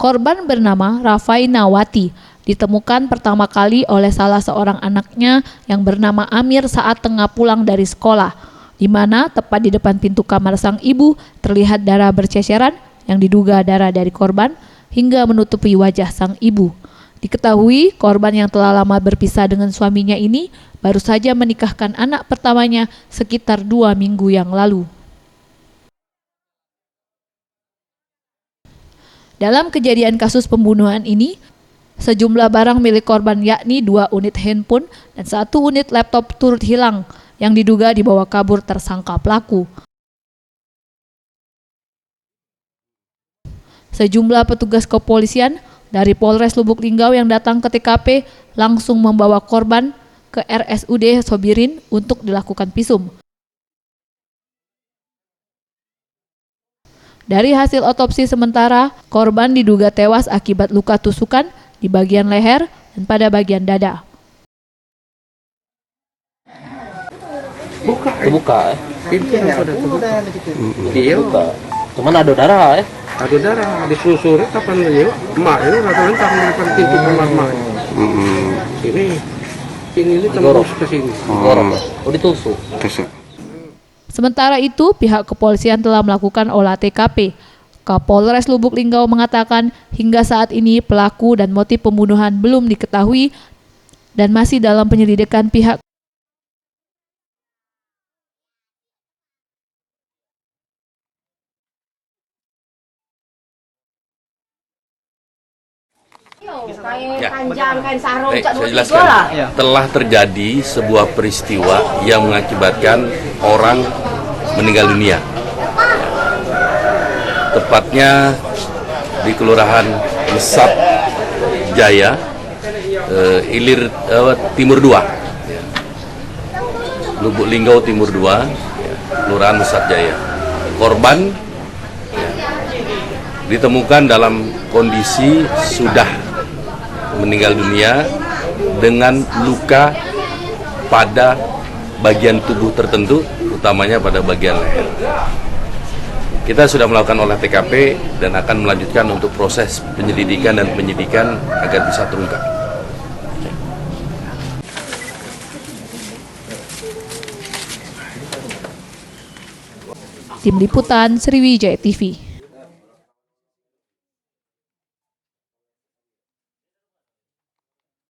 Korban bernama Rafai Nawati ditemukan pertama kali oleh salah seorang anaknya yang bernama Amir saat tengah pulang dari sekolah, di mana tepat di depan pintu kamar sang ibu terlihat darah berceceran yang diduga darah dari korban hingga menutupi wajah sang ibu. Diketahui korban yang telah lama berpisah dengan suaminya ini baru saja menikahkan anak pertamanya sekitar 2 minggu yang lalu. Dalam kejadian kasus pembunuhan ini, sejumlah barang milik korban yakni 2 unit handphone dan 1 unit laptop turut hilang yang diduga dibawa kabur tersangka pelaku. Sejumlah petugas kepolisian dari Polres Lubuk Linggau yang datang ke TKP langsung membawa korban ke RSUD Sobirin untuk dilakukan visum. Dari hasil otopsi sementara, korban diduga tewas akibat luka tusukan di bagian leher dan pada bagian dada. Buka. Pintunya sudah terbuka. Iya. Cuman ada darah ya. Ada darah, disusuri kapan yuk? Emak ini rata lentang di depan pintu kamar emak. Ini tembus ke sini. Oh ditusuk. Sementara itu, pihak kepolisian telah melakukan olah TKP. Kapolres Lubuk Linggau mengatakan hingga saat ini pelaku dan motif pembunuhan belum diketahui dan masih dalam penyelidikan pihak. Saya jelaskan, telah terjadi sebuah peristiwa yang mengakibatkan orang meninggal dunia. Tepatnya di Kelurahan Mesat Jaya, Ilir Timur 2, Lubuk Linggau Timur 2, Kelurahan Mesat Jaya. Korban ditemukan dalam kondisi sudah meninggal dunia dengan luka pada bagian tubuh tertentu, utamanya pada bagian leher. Kita sudah melakukan olah TKP dan akan melanjutkan untuk proses penyelidikan dan penyidikan agar bisa terungkap. Tim Liputan Sriwijaya TV.